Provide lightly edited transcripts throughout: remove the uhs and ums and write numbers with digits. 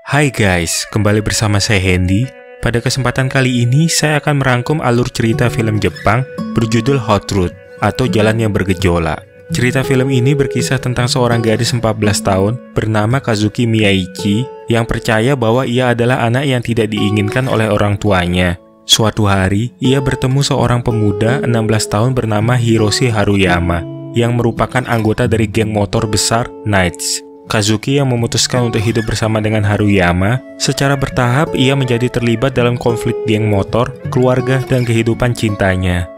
Hai guys, kembali bersama saya Hendy. Pada kesempatan kali ini, saya akan merangkum alur cerita film Jepang berjudul Hot Route atau Jalan yang Bergejolak. Cerita film ini berkisah tentang seorang gadis 14 tahun bernama Kazuki Miyaichi yang percaya bahwa ia adalah anak yang tidak diinginkan oleh orang tuanya. Suatu hari, ia bertemu seorang pemuda 16 tahun bernama Hiroshi Haruyama yang merupakan anggota dari geng motor besar Knights. Kazuki yang memutuskan untuk hidup bersama dengan Haruyama, secara bertahap ia menjadi terlibat dalam konflik geng motor, keluarga, dan kehidupan cintanya.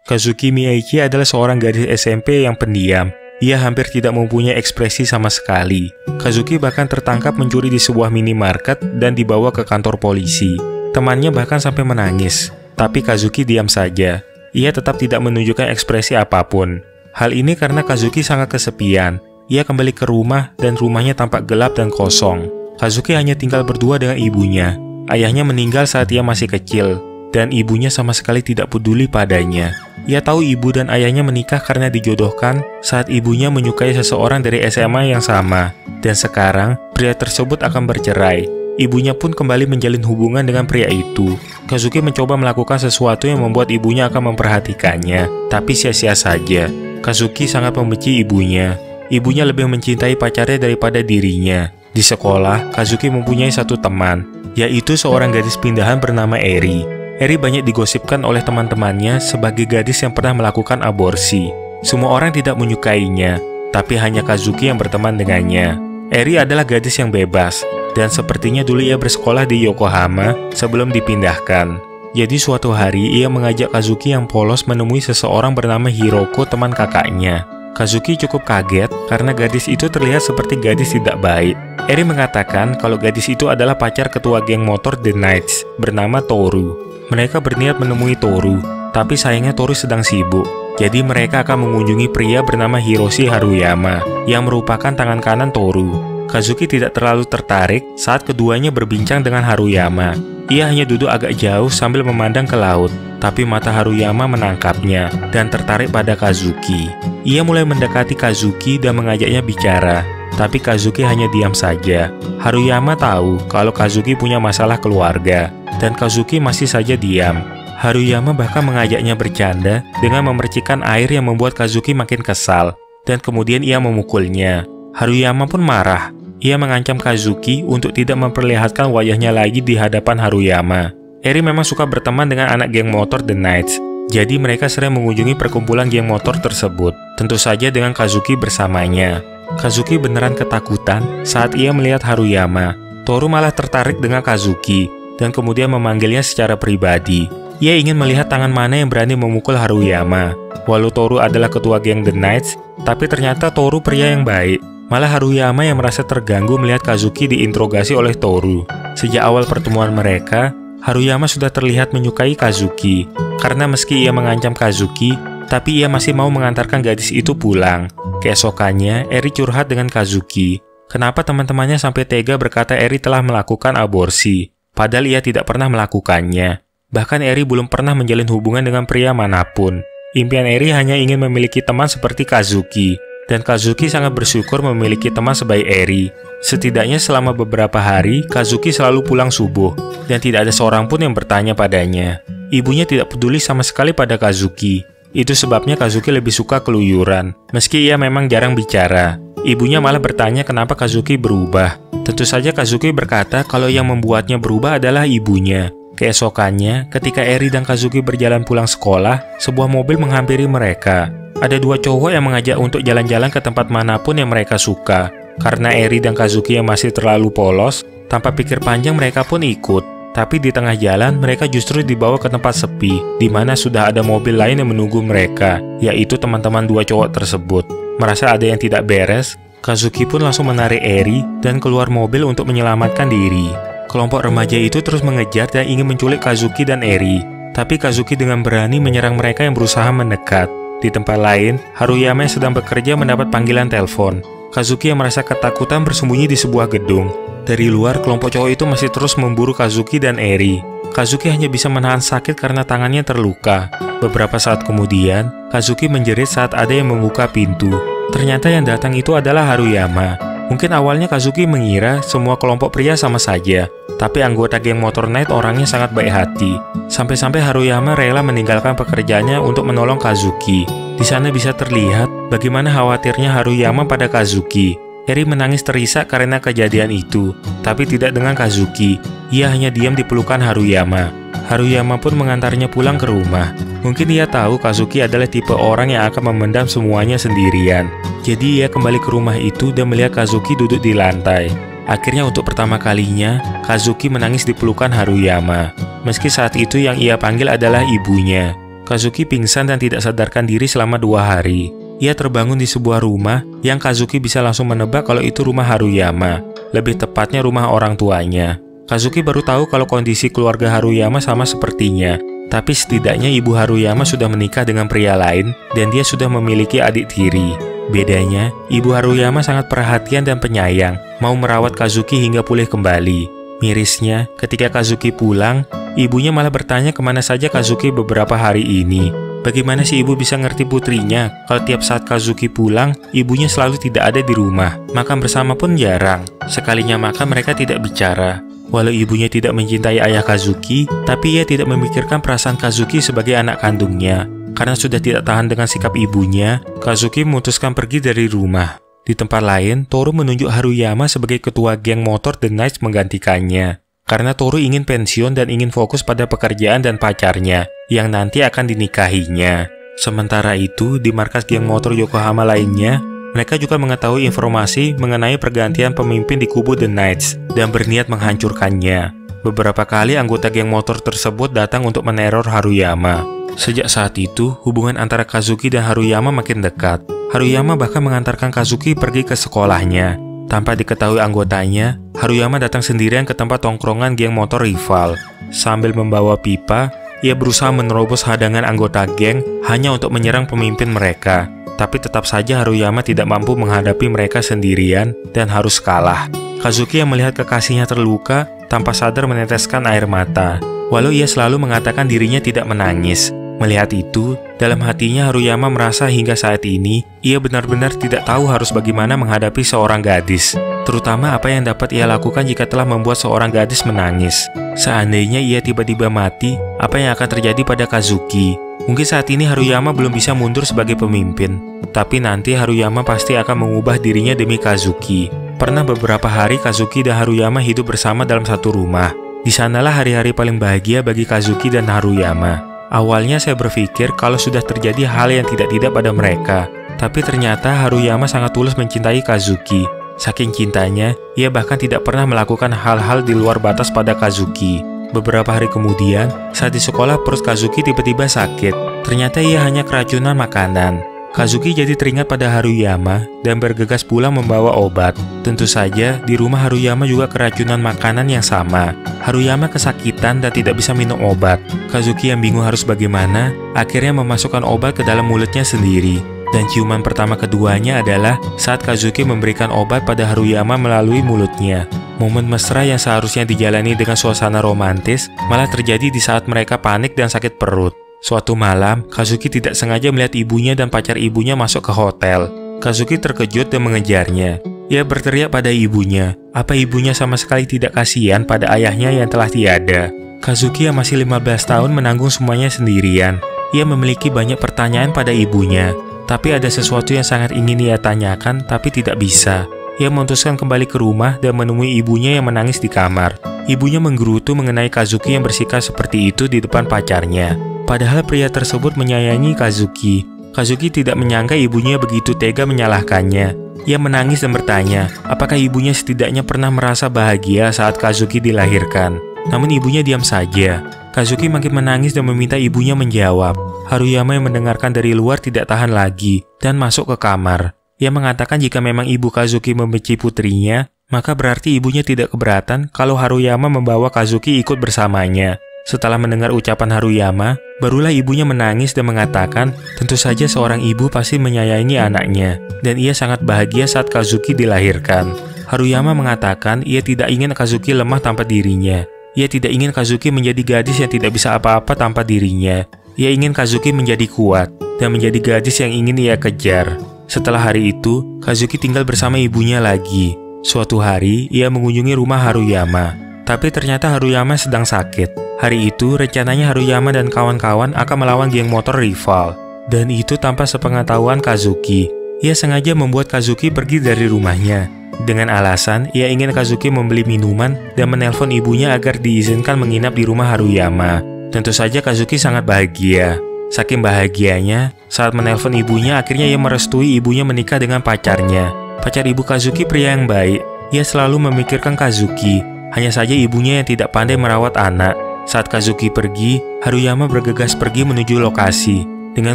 Kazuki Miyaichi adalah seorang gadis SMP yang pendiam. Ia hampir tidak mempunyai ekspresi sama sekali. Kazuki bahkan tertangkap mencuri di sebuah minimarket dan dibawa ke kantor polisi. Temannya bahkan sampai menangis. Tapi Kazuki diam saja. Ia tetap tidak menunjukkan ekspresi apapun. Hal ini karena Kazuki sangat kesepian. Ia kembali ke rumah dan rumahnya tampak gelap dan kosong. Kazuki hanya tinggal berdua dengan ibunya. Ayahnya meninggal saat ia masih kecil, dan ibunya sama sekali tidak peduli padanya. Ia tahu ibu dan ayahnya menikah karena dijodohkan saat ibunya menyukai seseorang dari SMA yang sama. Dan sekarang, pria tersebut akan bercerai. Ibunya pun kembali menjalin hubungan dengan pria itu. Kazuki mencoba melakukan sesuatu yang membuat ibunya akan memperhatikannya, tapi sia-sia saja. Kazuki sangat membenci ibunya. Ibunya lebih mencintai pacarnya daripada dirinya. Di sekolah, Kazuki mempunyai satu teman, yaitu seorang gadis pindahan bernama Eri. Eri banyak digosipkan oleh teman-temannya sebagai gadis yang pernah melakukan aborsi. Semua orang tidak menyukainya, tapi hanya Kazuki yang berteman dengannya. Eri adalah gadis yang bebas, dan sepertinya dulu ia bersekolah di Yokohama sebelum dipindahkan. Jadi suatu hari ia mengajak Kazuki yang polos menemui seseorang bernama Hiroko, teman kakaknya. Kazuki cukup kaget karena gadis itu terlihat seperti gadis tidak baik. Eri mengatakan kalau gadis itu adalah pacar ketua geng motor The Knights bernama Toru. Mereka berniat menemui Toru, tapi sayangnya Toru sedang sibuk. Jadi mereka akan mengunjungi pria bernama Hiroshi Haruyama, yang merupakan tangan kanan Toru. Kazuki tidak terlalu tertarik saat keduanya berbincang dengan Haruyama. Ia hanya duduk agak jauh sambil memandang ke laut, tapi mata Haruyama menangkapnya dan tertarik pada Kazuki. Ia mulai mendekati Kazuki dan mengajaknya bicara, tapi Kazuki hanya diam saja. Haruyama tahu kalau Kazuki punya masalah keluarga, dan Kazuki masih saja diam. Haruyama bahkan mengajaknya bercanda dengan memercikkan air yang membuat Kazuki makin kesal, dan kemudian ia memukulnya. Haruyama pun marah. Ia mengancam Kazuki untuk tidak memperlihatkan wajahnya lagi di hadapan Haruyama. Eri memang suka berteman dengan anak geng motor The Knights, jadi mereka sering mengunjungi perkumpulan geng motor tersebut, tentu saja dengan Kazuki bersamanya. Kazuki beneran ketakutan saat ia melihat Haruyama. Toru malah tertarik dengan Kazuki, dan kemudian memanggilnya secara pribadi. Ia ingin melihat tangan mana yang berani memukul Haruyama. Walau Toru adalah ketua geng The Knights, tapi ternyata Toru pria yang baik. Malah Haruyama yang merasa terganggu melihat Kazuki diinterogasi oleh Toru. Sejak awal pertemuan mereka, Haruyama sudah terlihat menyukai Kazuki. Karena meski ia mengancam Kazuki, tapi ia masih mau mengantarkan gadis itu pulang. Keesokannya, Eri curhat dengan Kazuki. Kenapa teman-temannya sampai tega berkata Eri telah melakukan aborsi? Padahal ia tidak pernah melakukannya. Bahkan Eri belum pernah menjalin hubungan dengan pria manapun. Impian Eri hanya ingin memiliki teman seperti Kazuki. Dan Kazuki sangat bersyukur memiliki teman sebaik Eri. Setidaknya selama beberapa hari, Kazuki selalu pulang subuh. Dan tidak ada seorang pun yang bertanya padanya. Ibunya tidak peduli sama sekali pada Kazuki. Itu sebabnya Kazuki lebih suka keluyuran. Meski ia memang jarang bicara. Ibunya malah bertanya kenapa Kazuki berubah. Tentu saja Kazuki berkata kalau yang membuatnya berubah adalah ibunya. Keesokannya, ketika Eri dan Kazuki berjalan pulang sekolah, sebuah mobil menghampiri mereka. Ada dua cowok yang mengajak untuk jalan-jalan ke tempat manapun yang mereka suka. Karena Eri dan Kazuki yang masih terlalu polos, tanpa pikir panjang mereka pun ikut. Tapi di tengah jalan, mereka justru dibawa ke tempat sepi, di mana sudah ada mobil lain yang menunggu mereka, yaitu teman-teman dua cowok tersebut. Merasa ada yang tidak beres, Kazuki pun langsung menarik Eri dan keluar mobil untuk menyelamatkan diri. Kelompok remaja itu terus mengejar dan ingin menculik Kazuki dan Eri. Tapi Kazuki dengan berani menyerang mereka yang berusaha mendekat. Di tempat lain, Haruyama yang sedang bekerja mendapat panggilan telepon. Kazuki yang merasa ketakutan bersembunyi di sebuah gedung. Dari luar, kelompok cowok itu masih terus memburu Kazuki dan Eri. Kazuki hanya bisa menahan sakit karena tangannya terluka. Beberapa saat kemudian, Kazuki menjerit saat ada yang membuka pintu. Ternyata yang datang itu adalah Haruyama. Mungkin awalnya Kazuki mengira semua kelompok pria sama saja, tapi anggota geng motor Knight orangnya sangat baik hati. Sampai-sampai Haruyama rela meninggalkan pekerjaannya untuk menolong Kazuki. Di sana bisa terlihat bagaimana khawatirnya Haruyama pada Kazuki. Eri menangis terisak karena kejadian itu, tapi tidak dengan Kazuki. Ia hanya diam di pelukan Haruyama. Haruyama pun mengantarnya pulang ke rumah. Mungkin ia tahu Kazuki adalah tipe orang yang akan memendam semuanya sendirian. Jadi ia kembali ke rumah itu dan melihat Kazuki duduk di lantai. Akhirnya untuk pertama kalinya, Kazuki menangis di pelukan Haruyama. Meski saat itu yang ia panggil adalah ibunya. Kazuki pingsan dan tidak sadarkan diri selama 2 hari. Ia terbangun di sebuah rumah yang Kazuki bisa langsung menebak kalau itu rumah Haruyama. Lebih tepatnya rumah orang tuanya. Kazuki baru tahu kalau kondisi keluarga Haruyama sama sepertinya. Tapi setidaknya ibu Haruyama sudah menikah dengan pria lain dan dia sudah memiliki adik tiri. Bedanya, ibu Haruyama sangat perhatian dan penyayang, mau merawat Kazuki hingga pulih kembali. Mirisnya, ketika Kazuki pulang, ibunya malah bertanya kemana saja Kazuki beberapa hari ini. Bagaimana si ibu bisa ngerti putrinya kalau tiap saat Kazuki pulang, ibunya selalu tidak ada di rumah. Makan bersama pun jarang. Sekalinya makan mereka tidak bicara. Walau ibunya tidak mencintai ayah Kazuki, tapi ia tidak memikirkan perasaan Kazuki sebagai anak kandungnya. Karena sudah tidak tahan dengan sikap ibunya, Kazuki memutuskan pergi dari rumah. Di tempat lain, Toru menunjuk Haruyama sebagai ketua geng motor The Knights menggantikannya. Karena Toru ingin pensiun dan ingin fokus pada pekerjaan dan pacarnya, yang nanti akan dinikahinya. Sementara itu, di markas geng motor Yokohama lainnya, mereka juga mengetahui informasi mengenai pergantian pemimpin di kubu The Knights dan berniat menghancurkannya. Beberapa kali anggota geng motor tersebut datang untuk meneror Haruyama. Sejak saat itu, hubungan antara Kazuki dan Haruyama makin dekat. Haruyama bahkan mengantarkan Kazuki pergi ke sekolahnya. Tanpa diketahui anggotanya, Haruyama datang sendirian ke tempat tongkrongan geng motor rival. Sambil membawa pipa, ia berusaha menerobos hadangan anggota geng hanya untuk menyerang pemimpin mereka. Tapi tetap saja Haruyama tidak mampu menghadapi mereka sendirian dan harus kalah. Kazuki yang melihat kekasihnya terluka, tanpa sadar meneteskan air mata. Walau ia selalu mengatakan dirinya tidak menangis. Melihat itu, dalam hatinya Haruyama merasa hingga saat ini, ia benar-benar tidak tahu harus bagaimana menghadapi seorang gadis. Terutama apa yang dapat ia lakukan jika telah membuat seorang gadis menangis. Seandainya ia tiba-tiba mati, apa yang akan terjadi pada Kazuki? Mungkin saat ini Haruyama belum bisa mundur sebagai pemimpin, tapi nanti Haruyama pasti akan mengubah dirinya demi Kazuki. Pernah beberapa hari Kazuki dan Haruyama hidup bersama dalam satu rumah. Di sanalah hari-hari paling bahagia bagi Kazuki dan Haruyama. Awalnya saya berpikir kalau sudah terjadi hal yang tidak-tidak pada mereka, tapi ternyata Haruyama sangat tulus mencintai Kazuki. Saking cintanya, ia bahkan tidak pernah melakukan hal-hal di luar batas pada Kazuki. Beberapa hari kemudian, saat di sekolah perut Kazuki tiba-tiba sakit. Ternyata ia hanya keracunan makanan. Kazuki jadi teringat pada Haruyama dan bergegas pulang membawa obat. Tentu saja, di rumah Haruyama juga keracunan makanan yang sama. Haruyama kesakitan dan tidak bisa minum obat. Kazuki yang bingung harus bagaimana, akhirnya memasukkan obat ke dalam mulutnya sendiri. Dan ciuman pertama keduanya adalah saat Kazuki memberikan obat pada Haruyama melalui mulutnya. Momen mesra yang seharusnya dijalani dengan suasana romantis malah terjadi di saat mereka panik dan sakit perut. Suatu malam, Kazuki tidak sengaja melihat ibunya dan pacar ibunya masuk ke hotel. Kazuki terkejut dan mengejarnya. Ia berteriak pada ibunya. Apa ibunya sama sekali tidak kasihan pada ayahnya yang telah tiada? Kazuki yang masih 15 tahun menanggung semuanya sendirian. Ia memiliki banyak pertanyaan pada ibunya. Tapi ada sesuatu yang sangat ingin ia tanyakan, tapi tidak bisa. Ia memutuskan kembali ke rumah dan menemui ibunya yang menangis di kamar. Ibunya menggerutu mengenai Kazuki yang bersikap seperti itu di depan pacarnya. Padahal pria tersebut menyayangi Kazuki. Kazuki tidak menyangka ibunya begitu tega menyalahkannya. Ia menangis dan bertanya, apakah ibunya setidaknya pernah merasa bahagia saat Kazuki dilahirkan. Namun ibunya diam saja. Kazuki makin menangis dan meminta ibunya menjawab. Haruyama yang mendengarkan dari luar tidak tahan lagi dan masuk ke kamar. Ia mengatakan jika memang ibu Kazuki membenci putrinya, maka berarti ibunya tidak keberatan kalau Haruyama membawa Kazuki ikut bersamanya. Setelah mendengar ucapan Haruyama, barulah ibunya menangis dan mengatakan tentu saja seorang ibu pasti menyayangi anaknya, dan ia sangat bahagia saat Kazuki dilahirkan. Haruyama mengatakan ia tidak ingin Kazuki lemah tanpa dirinya. Ia tidak ingin Kazuki menjadi gadis yang tidak bisa apa-apa tanpa dirinya. Ia ingin Kazuki menjadi kuat dan menjadi gadis yang ingin ia kejar. Setelah hari itu, Kazuki tinggal bersama ibunya lagi. Suatu hari, ia mengunjungi rumah Haruyama. Tapi ternyata Haruyama sedang sakit. Hari itu, rencananya Haruyama dan kawan-kawan akan melawan geng motor rival. Dan itu tanpa sepengetahuan Kazuki. Ia sengaja membuat Kazuki pergi dari rumahnya. Dengan alasan, ia ingin Kazuki membeli minuman dan menelpon ibunya agar diizinkan menginap di rumah Haruyama. Tentu saja Kazuki sangat bahagia. Saking bahagianya, saat menelpon ibunya, akhirnya ia merestui ibunya menikah dengan pacarnya. Pacar ibu Kazuki pria yang baik. Ia selalu memikirkan Kazuki. Hanya saja ibunya yang tidak pandai merawat anak. Saat Kazuki pergi, Haruyama bergegas pergi menuju lokasi dengan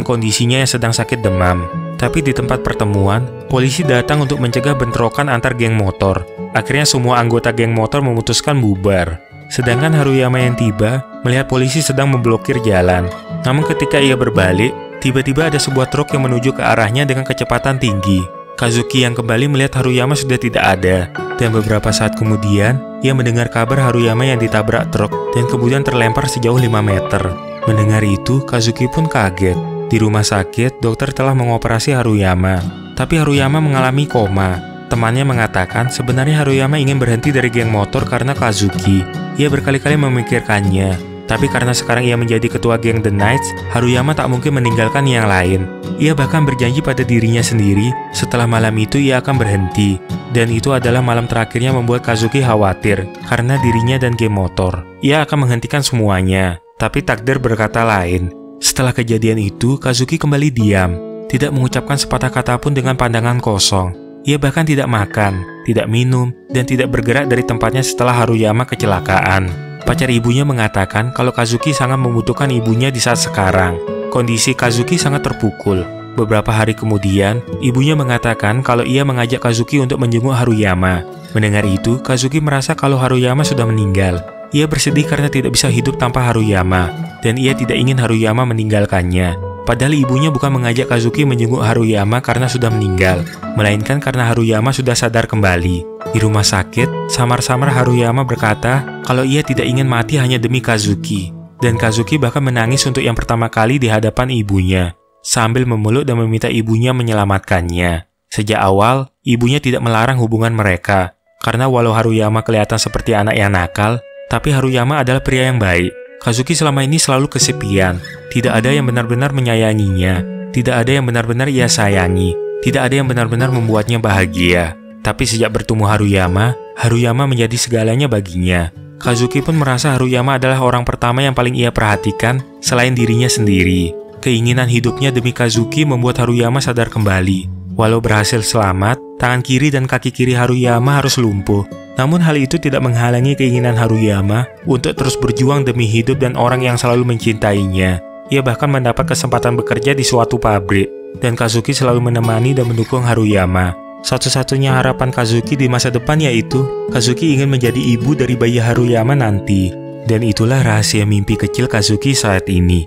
kondisinya yang sedang sakit demam. Tapi di tempat pertemuan, polisi datang untuk mencegah bentrokan antar geng motor. Akhirnya semua anggota geng motor memutuskan bubar. Sedangkan Haruyama yang tiba, melihat polisi sedang memblokir jalan. Namun ketika ia berbalik, tiba-tiba ada sebuah truk yang menuju ke arahnya dengan kecepatan tinggi. Kazuki yang kembali melihat Haruyama sudah tidak ada. Dan beberapa saat kemudian, ia mendengar kabar Haruyama yang ditabrak truk dan kemudian terlempar sejauh 5 meter. Mendengar itu, Kazuki pun kaget. Di rumah sakit, dokter telah mengoperasi Haruyama. Tapi Haruyama mengalami koma. Temannya mengatakan sebenarnya Haruyama ingin berhenti dari geng motor karena Kazuki. Ia berkali-kali memikirkannya. Tapi karena sekarang ia menjadi ketua geng The Knights, Haruyama tak mungkin meninggalkan yang lain. Ia bahkan berjanji pada dirinya sendiri, setelah malam itu ia akan berhenti. Dan itu adalah malam terakhirnya membuat Kazuki khawatir, karena dirinya dan geng motor. Ia akan menghentikan semuanya. Tapi takdir berkata lain. Setelah kejadian itu, Kazuki kembali diam, tidak mengucapkan sepatah kata pun dengan pandangan kosong. Ia bahkan tidak makan, tidak minum, dan tidak bergerak dari tempatnya setelah Haruyama kecelakaan. Pacar ibunya mengatakan kalau Kazuki sangat membutuhkan ibunya di saat sekarang. Kondisi Kazuki sangat terpukul. Beberapa hari kemudian, ibunya mengatakan kalau ia mengajak Kazuki untuk menjenguk Haruyama. Mendengar itu, Kazuki merasa kalau Haruyama sudah meninggal. Ia bersedih karena tidak bisa hidup tanpa Haruyama, dan ia tidak ingin Haruyama meninggalkannya. Padahal ibunya bukan mengajak Kazuki menjenguk Haruyama karena sudah meninggal, melainkan karena Haruyama sudah sadar kembali. Di rumah sakit, samar-samar Haruyama berkata kalau ia tidak ingin mati hanya demi Kazuki. Dan Kazuki bahkan menangis untuk yang pertama kali di hadapan ibunya, sambil memeluk dan meminta ibunya menyelamatkannya. Sejak awal, ibunya tidak melarang hubungan mereka, karena walau Haruyama kelihatan seperti anak yang nakal, tapi Haruyama adalah pria yang baik. Kazuki selama ini selalu kesepian. Tidak ada yang benar-benar menyayanginya. Tidak ada yang benar-benar ia sayangi. Tidak ada yang benar-benar membuatnya bahagia. Tapi sejak bertemu Haruyama, Haruyama menjadi segalanya baginya. Kazuki pun merasa Haruyama adalah orang pertama yang paling ia perhatikan selain dirinya sendiri. Keinginan hidupnya demi Kazuki membuat Haruyama sadar kembali. Walau berhasil selamat, tangan kiri dan kaki kiri Haruyama harus lumpuh. Namun hal itu tidak menghalangi keinginan Haruyama untuk terus berjuang demi hidup dan orang yang selalu mencintainya. Ia bahkan mendapat kesempatan bekerja di suatu pabrik, dan Kazuki selalu menemani dan mendukung Haruyama. Satu-satunya harapan Kazuki di masa depan yaitu Kazuki ingin menjadi ibu dari bayi Haruyama nanti. Dan itulah rahasia mimpi kecil Kazuki saat ini.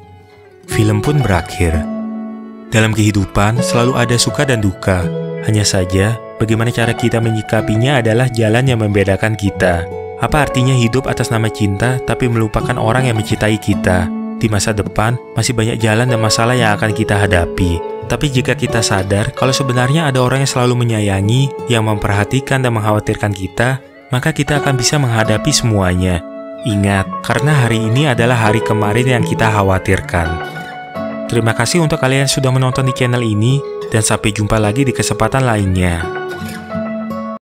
Film pun berakhir. Dalam kehidupan selalu ada suka dan duka. Hanya saja, bagaimana cara kita menyikapinya adalah jalan yang membedakan kita. Apa artinya hidup atas nama cinta, tapi melupakan orang yang mencintai kita? Di masa depan, masih banyak jalan dan masalah yang akan kita hadapi. Tapi jika kita sadar kalau sebenarnya ada orang yang selalu menyayangi, yang memperhatikan dan mengkhawatirkan kita, maka kita akan bisa menghadapi semuanya. Ingat, karena hari ini adalah hari kemarin yang kita khawatirkan. Terima kasih untuk kalian yang sudah menonton di channel ini, dan sampai jumpa lagi di kesempatan lainnya.